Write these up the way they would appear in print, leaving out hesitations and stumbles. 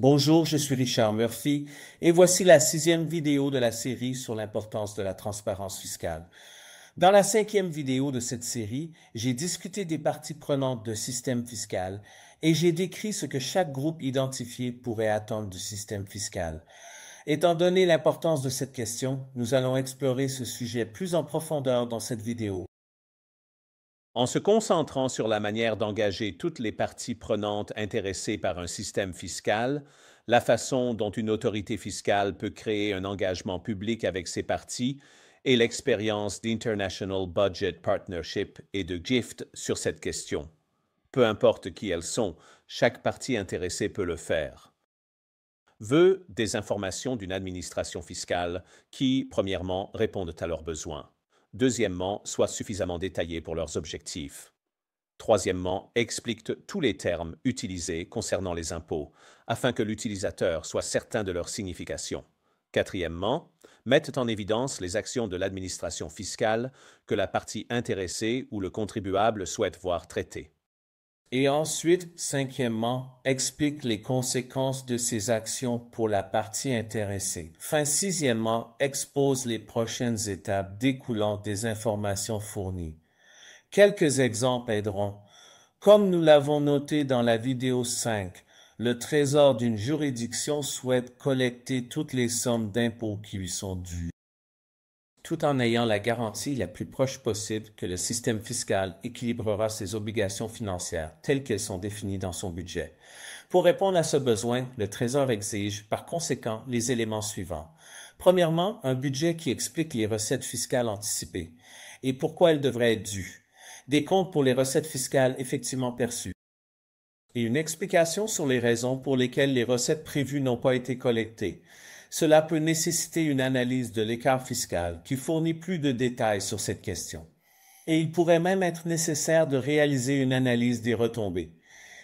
Bonjour, je suis Richard Murphy et voici la 6e vidéo de la série sur l'importance de la transparence fiscale. Dans la 5e vidéo de cette série, j'ai discuté des parties prenantes d'un système fiscal et j'ai décrit ce que chaque groupe identifié pourrait attendre du système fiscal. Étant donné l'importance de cette question, nous allons explorer ce sujet plus en profondeur dans cette vidéo. En se concentrant sur la manière d'engager toutes les parties prenantes intéressées par un système fiscal, la façon dont une autorité fiscale peut créer un engagement public avec ses parties et l'expérience d'International Budget Partnership et de GIFT sur cette question. Peu importe qui elles sont, chaque partie intéressée peut le faire. Veut des informations d'une administration fiscale qui, premièrement, répondent à leurs besoins. Deuxièmement, soient suffisamment détaillés pour leurs objectifs. Troisièmement, expliquent tous les termes utilisés concernant les impôts, afin que l'utilisateur soit certain de leur signification. Quatrièmement, mettent en évidence les actions de l'administration fiscale que la partie intéressée ou le contribuable souhaite voir traitées. Et ensuite, cinquièmement, explique les conséquences de ces actions pour la partie intéressée. Enfin, sixièmement, expose les prochaines étapes découlant des informations fournies. Quelques exemples aideront. Comme nous l'avons noté dans la vidéo 5, le Trésor d'une juridiction souhaite collecter toutes les sommes d'impôts qui lui sont dues, tout en ayant la garantie la plus proche possible que le système fiscal équilibrera ses obligations financières telles qu'elles sont définies dans son budget. Pour répondre à ce besoin, le Trésor exige, par conséquent, les éléments suivants. Premièrement, un budget qui explique les recettes fiscales anticipées et pourquoi elles devraient être dues, des comptes pour les recettes fiscales effectivement perçues, et une explication sur les raisons pour lesquelles les recettes prévues n'ont pas été collectées. Cela peut nécessiter une analyse de l'écart fiscal qui fournit plus de détails sur cette question. Et il pourrait même être nécessaire de réaliser une analyse des retombées,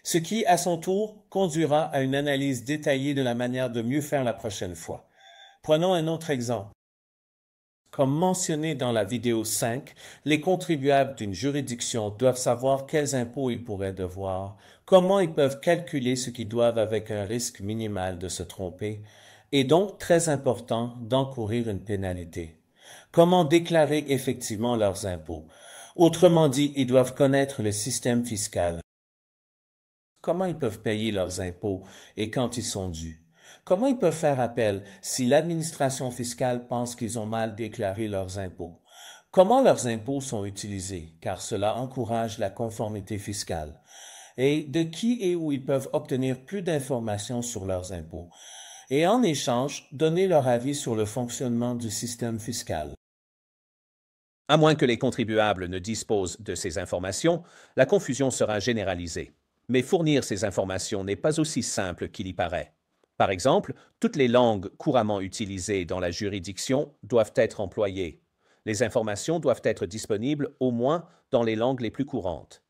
ce qui, à son tour, conduira à une analyse détaillée de la manière de mieux faire la prochaine fois. Prenons un autre exemple. Comme mentionné dans la vidéo 5, les contribuables d'une juridiction doivent savoir quels impôts ils pourraient devoir, comment ils peuvent calculer ce qu'ils doivent avec un risque minimal de se tromper, et donc très important d'encourir une pénalité. Comment déclarer effectivement leurs impôts? Autrement dit, ils doivent connaître le système fiscal. Comment ils peuvent payer leurs impôts et quand ils sont dus? Comment ils peuvent faire appel si l'administration fiscale pense qu'ils ont mal déclaré leurs impôts? Comment leurs impôts sont utilisés, car cela encourage la conformité fiscale? Et de qui et où ils peuvent obtenir plus d'informations sur leurs impôts? Et en échange, donner leur avis sur le fonctionnement du système fiscal. À moins que les contribuables ne disposent de ces informations, la confusion sera généralisée. Mais fournir ces informations n'est pas aussi simple qu'il y paraît. Par exemple, toutes les langues couramment utilisées dans la juridiction doivent être employées. Les informations doivent être disponibles au moins dans les langues les plus courantes.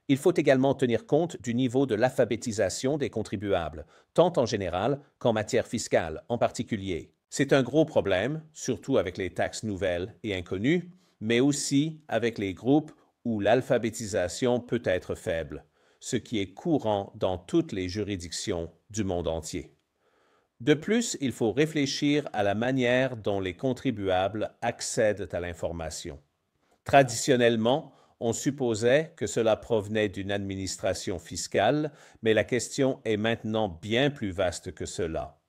Il faut également tenir compte du niveau de l'alphabétisation des contribuables, tant en général qu'en matière fiscale en particulier. C'est un gros problème, surtout avec les taxes nouvelles et inconnues, mais aussi avec les groupes où l'alphabétisation peut être faible, ce qui est courant dans toutes les juridictions du monde entier. De plus, il faut réfléchir à la manière dont les contribuables accèdent à l'information. Traditionnellement, on supposait que cela provenait d'une administration fiscale, mais la question est maintenant bien plus vaste que cela.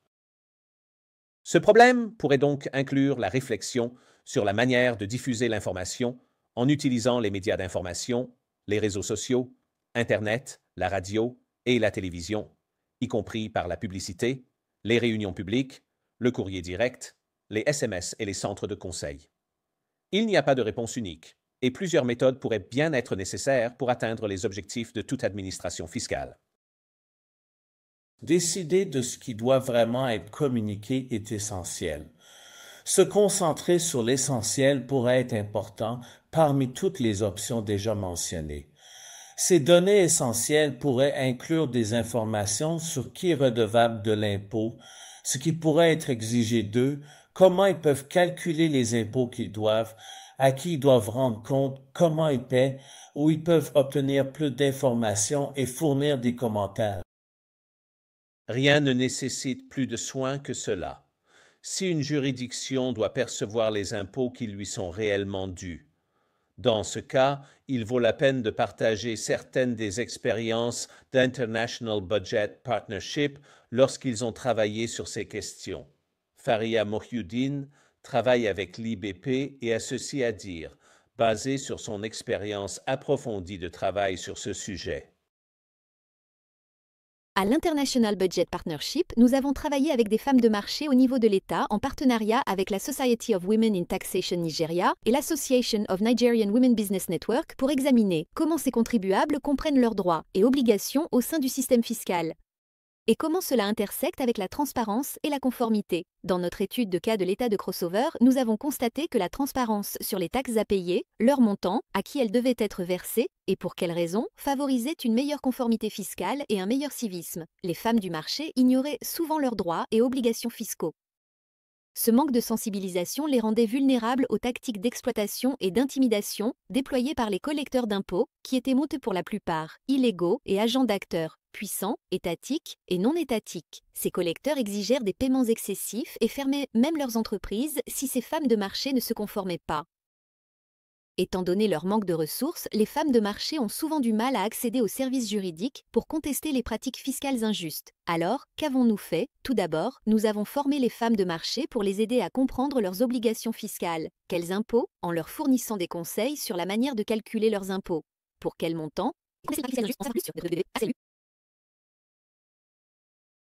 Ce problème pourrait donc inclure la réflexion sur la manière de diffuser l'information en utilisant les médias d'information, les réseaux sociaux, Internet, la radio et la télévision, y compris par la publicité, les réunions publiques, le courrier direct, les SMS et les centres de conseil. Il n'y a pas de réponse unique, et plusieurs méthodes pourraient bien être nécessaires pour atteindre les objectifs de toute administration fiscale. Décider de ce qui doit vraiment être communiqué est essentiel. Se concentrer sur l'essentiel pourrait être important parmi toutes les options déjà mentionnées. Ces données essentielles pourraient inclure des informations sur qui est redevable de l'impôt, ce qui pourrait être exigé d'eux, comment ils peuvent calculer les impôts qu'ils doivent, à qui ils doivent rendre compte, comment ils paient, où ils peuvent obtenir plus d'informations et fournir des commentaires. Rien ne nécessite plus de soin que cela. Si une juridiction doit percevoir les impôts qui lui sont réellement dus, dans ce cas, il vaut la peine de partager certaines des expériences d'International Budget Partnership lorsqu'ils ont travaillé sur ces questions. Faria Mohyuddin travaille avec l'IBP et a ceci à dire, basé sur son expérience approfondie de travail sur ce sujet. À l'International Budget Partnership, nous avons travaillé avec des femmes de marché au niveau de l'État en partenariat avec la Society of Women in Taxation Nigeria et l'Association of Nigerian Women Business Network pour examiner comment ces contribuables comprennent leurs droits et obligations au sein du système fiscal et comment cela intersecte avec la transparence et la conformité. Dans notre étude de cas de l'État de Crossover, nous avons constaté que la transparence sur les taxes à payer, leur montant, à qui elles devaient être versées et pour quelles raisons, favorisait une meilleure conformité fiscale et un meilleur civisme. Les femmes du marché ignoraient souvent leurs droits et obligations fiscaux. Ce manque de sensibilisation les rendait vulnérables aux tactiques d'exploitation et d'intimidation déployées par les collecteurs d'impôts, qui étaient pour la plupart illégaux et agents d'acteurs, puissants, étatiques et non étatiques. Ces collecteurs exigèrent des paiements excessifs et fermaient même leurs entreprises si ces femmes de marché ne se conformaient pas. Étant donné leur manque de ressources, les femmes de marché ont souvent du mal à accéder aux services juridiques pour contester les pratiques fiscales injustes. Alors, qu'avons-nous fait? Tout d'abord, nous avons formé les femmes de marché pour les aider à comprendre leurs obligations fiscales. Quels impôts? En leur fournissant des conseils sur la manière de calculer leurs impôts. Pour quel montant?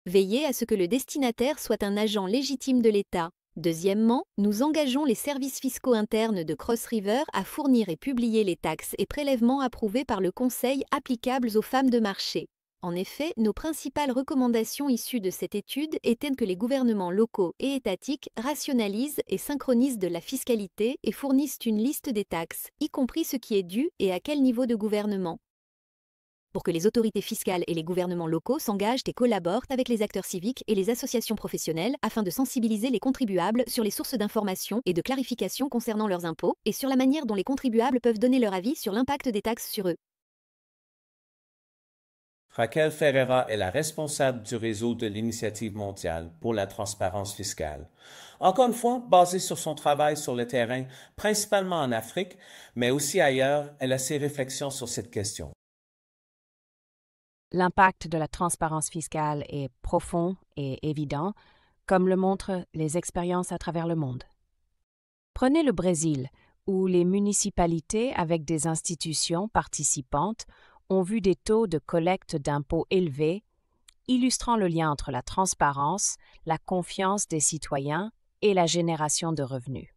Veiller à ce que le destinataire soit un agent légitime de l'État. Deuxièmement, nous engageons les services fiscaux internes de Cross River à fournir et publier les taxes et prélèvements approuvés par le Conseil applicables aux femmes de marché. En effet, nos principales recommandations issues de cette étude étaient que les gouvernements locaux et étatiques rationalisent et synchronisent de la fiscalité et fournissent une liste des taxes, y compris ce qui est dû et à quel niveau de gouvernement. Pour que les autorités fiscales et les gouvernements locaux s'engagent et collaborent avec les acteurs civiques et les associations professionnelles afin de sensibiliser les contribuables sur les sources d'information et de clarification concernant leurs impôts et sur la manière dont les contribuables peuvent donner leur avis sur l'impact des taxes sur eux. Raquel Ferreira est la responsable du réseau de l'Initiative mondiale pour la transparence fiscale. Encore une fois, basée sur son travail sur le terrain, principalement en Afrique, mais aussi ailleurs, elle a ses réflexions sur cette question. L'impact de la transparence fiscale est profond et évident, comme le montrent les expériences à travers le monde. Prenez le Brésil, où les municipalités avec des institutions participantes ont vu des taux de collecte d'impôts élevés, illustrant le lien entre la transparence, la confiance des citoyens et la génération de revenus.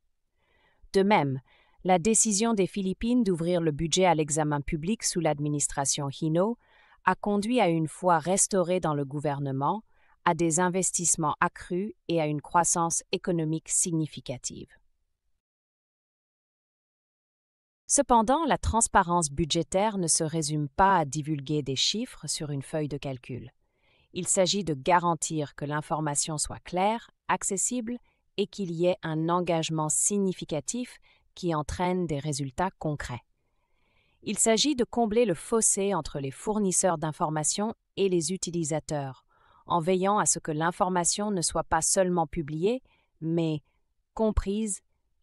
De même, la décision des Philippines d'ouvrir le budget à l'examen public sous l'administration Hino a conduit à une foi restaurée dans le gouvernement, à des investissements accrus et à une croissance économique significative. Cependant, la transparence budgétaire ne se résume pas à divulguer des chiffres sur une feuille de calcul. Il s'agit de garantir que l'information soit claire, accessible et qu'il y ait un engagement significatif qui entraîne des résultats concrets. Il s'agit de combler le fossé entre les fournisseurs d'informations et les utilisateurs, en veillant à ce que l'information ne soit pas seulement publiée, mais comprise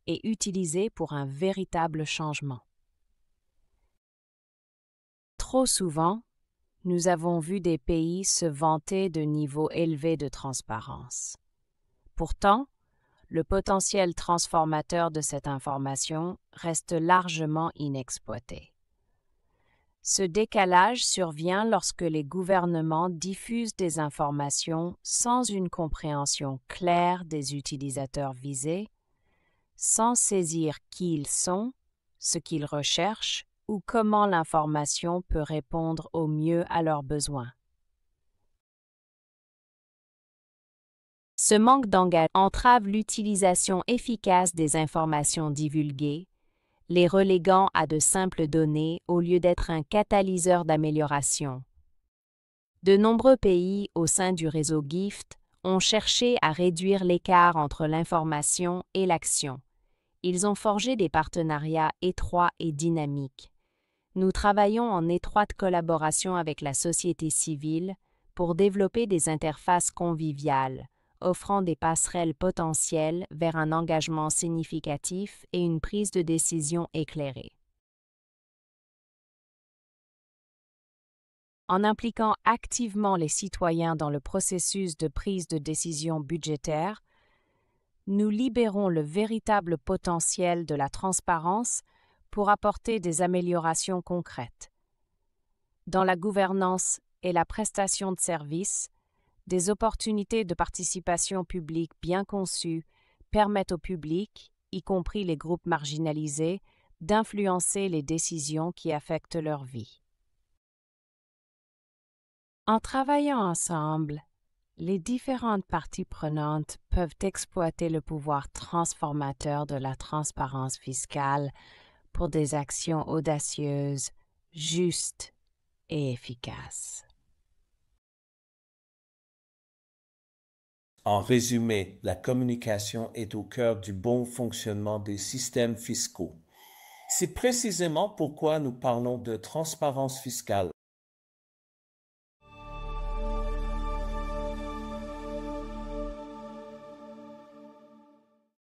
et utilisée pour un véritable changement. Trop souvent, nous avons vu des pays se vanter de niveaux élevés de transparence. Pourtant, le potentiel transformateur de cette information reste largement inexploité. Ce décalage survient lorsque les gouvernements diffusent des informations sans une compréhension claire des utilisateurs visés, sans saisir qui ils sont, ce qu'ils recherchent ou comment l'information peut répondre au mieux à leurs besoins. Ce manque d'engagement entrave l'utilisation efficace des informations divulguées, les reléguant à de simples données au lieu d'être un catalyseur d'amélioration. De nombreux pays au sein du réseau GIFT ont cherché à réduire l'écart entre l'information et l'action. Ils ont forgé des partenariats étroits et dynamiques. Nous travaillons en étroite collaboration avec la société civile, pour développer des interfaces conviviales, offrant des passerelles potentielles vers un engagement significatif et une prise de décision éclairée. En impliquant activement les citoyens dans le processus de prise de décision budgétaire, nous libérons le véritable potentiel de la transparence pour apporter des améliorations concrètes. Dans la gouvernance et la prestation de services, des opportunités de participation publique bien conçues permettent au public, y compris les groupes marginalisés, d'influencer les décisions qui affectent leur vie. En travaillant ensemble, les différentes parties prenantes peuvent exploiter le pouvoir transformateur de la transparence fiscale pour des actions audacieuses, justes et efficaces. En résumé, la communication est au cœur du bon fonctionnement des systèmes fiscaux. C'est précisément pourquoi nous parlons de transparence fiscale